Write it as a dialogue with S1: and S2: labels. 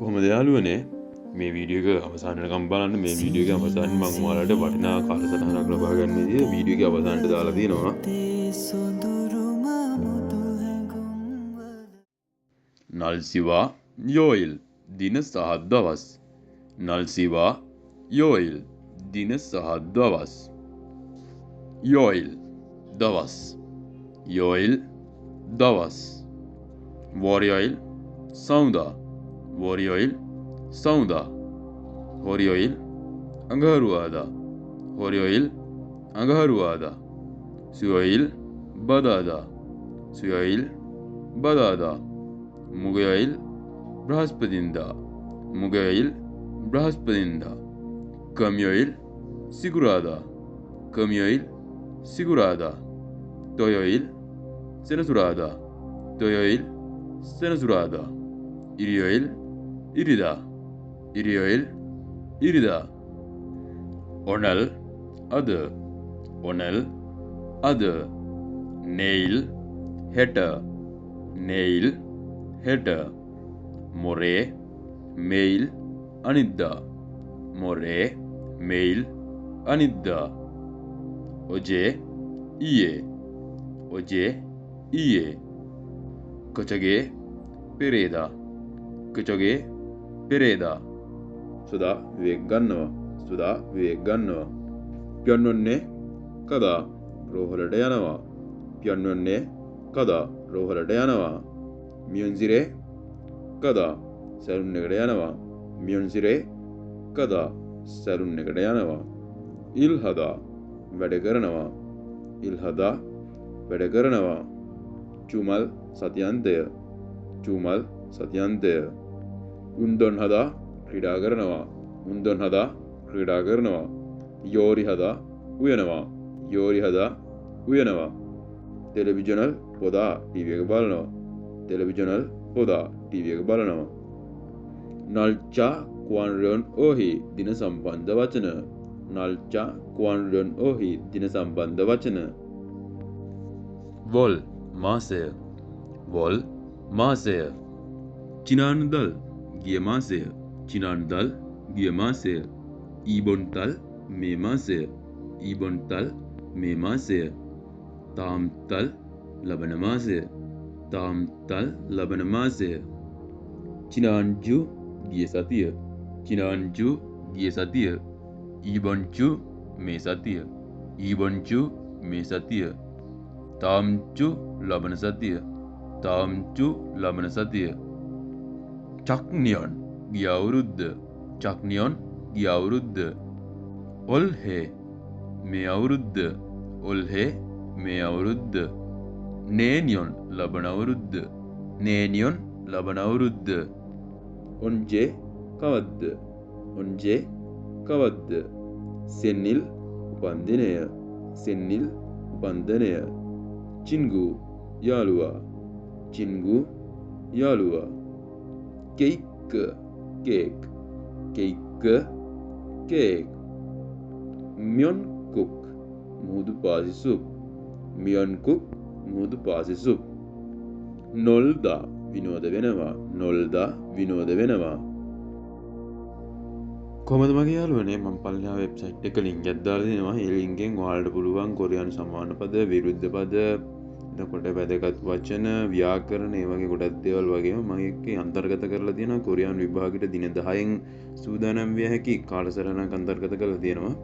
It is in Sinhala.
S1: කොහොමද යාළුවනේ මේ වීඩියෝ එක අවසානයටකම් බලන්න මේ වීඩියෝ එක අවසානයේ මම ඔයාලට වටිනා කාලසටහනක් ලබා ගන්න විදිහ වීඩියෝ එක අවසානට දාලා තියෙනවා. නල්සිවා යෝයිල් දින සහ දවස් නල්සිවා යෝයිල් දින සහ දවස් යෝයිල් දවස් යෝයිල් දවස් වෝරියෝයිල් සෞදා වෝරියෝයිල් සෞදා හෝරියෝයිල් අඟහරුවාදා හෝරියෝයිල් අඟහරුවාදා සුයෝයිල් බදාදා සුයෝයිල් බදාදා මුගයෝයිල් බ්‍රහස්පතින්දා මුගයෝයිල් බ්‍රහස්පතින්දා කම්යෝයිල් සිකුරාදා කම්යෝයිල් සිකුරාදා තොයෝයිල් සෙනසුරාදා තොයෝයිල් සෙනසුරාදා ඉරියෝයිල් ඉරිදා ඉරියෝයිල් ඉරිදා ඔනල් අද ඔනල් අද නෙයිල් හෙට නෙයිල් හෙට මොරේ මෙයිල් අනිද්දා මොරේ මෙයිල් අනිද්දා ඔජේ ඊයේ ඔජේ ඊයේ කොචගේ පෙරේදා කොචගේ පෙරේදා සුදා විවේක ගන්නවා සුදා විවේක ගන්නවා පියන්නොන්නේ කදා රෝහලට යනවා පියන්නොන්නේ කදා රෝහලට යනවා මියොන්සිරේ කදා සැලුන් එකට යනවා මියොන්සිරේ කදා සැලුන් එකට යනවා ඉල්හදා වැඩ කරනවා ඉල්හදා වැඩ කරනවා චුමල් සතියන්තය චුමල් සතියන්තය උන්දොන් හදා ක්‍රීඩා කරනවා උන්දොන් හදා ක්‍රීඩා කරනවා යෝරි හදා උයනවා යෝරි හදා උයනවා ටෙලිවිෂනල් පොදා ටීවී එක බලනවා ටෙලිවිෂනල් පොදා ටීවී එක බලනවා නල්චා කුවන්රොන් ඕහි දින සම්බන්ධ වචන නල්චා කුවන්රොන් ඕහි දින සම්බන්ධ වචන වොල් මාසය වොල් මාසය චිනානුදල් ගිය මාසය චිනානුදල් ගිය මාසය ඊබොන්තල් මේ මාසය ඊබොන්තල් මේ මාසය තාම්තල් ලබන මාසය තාම්තල් ලබන මාසය චිනාන්ජු ගිය සතිය චිනාන්ජු ගිය සතිය ඊබොන්චු මේ සතිය ඊබොන්චු මේ සතිය තාම්චු ලබන සතිය තාම්චු ලබන සතිය චක්නියොන් ගිය අවුරුද්ද චක්නියොන් ගිය අවුරුද්ද ඔල්හේ මේ අවුරුද්ද ඔල්හේ මේ අවුරුද්ද නේනියොන් ලබන අවුරුද්ද නේනියොන් ලබන අවුරුද්ද ඔන්ජේ කවද්ද ඔන්ජේ කවද්ද සෙන්නිල් උපන්දිනය සෙන්නිල් උපන්දිනය චින්ගු යාළුවා චින්ගු යාළුවා කෙයික්ක කේක් කෙයික්ක කේක් මියොන්කුක් මුහුදු පාසි සුප් මියොන්කුක් මුහුදු පාසි සුප් නොල්දා විනෝද වෙනවා නොල්දා විනෝද වෙනවා කොහමද මගේ යාළුවනේ මම පල්ලා වෙබ්සයිට් එක ලින්ක් එකක් දාලා දෙනවා ඒ ලින්කෙන් ඔයාලට පුළුවන් කොරියානු සමාන පද විරුද්ධ පද එතකොට වැදගත් වචන ව්‍යාකරණ ඒ වගේ ගොඩක් දේවල් වගේම මම ඒකේ අන්තර්ගත කරලා තියෙනවා කොරියානු විභාගෙට දින 10න් සූදානම් විය හැකි කාලසටහනක් අන්තර්ගත කරලා තියෙනවා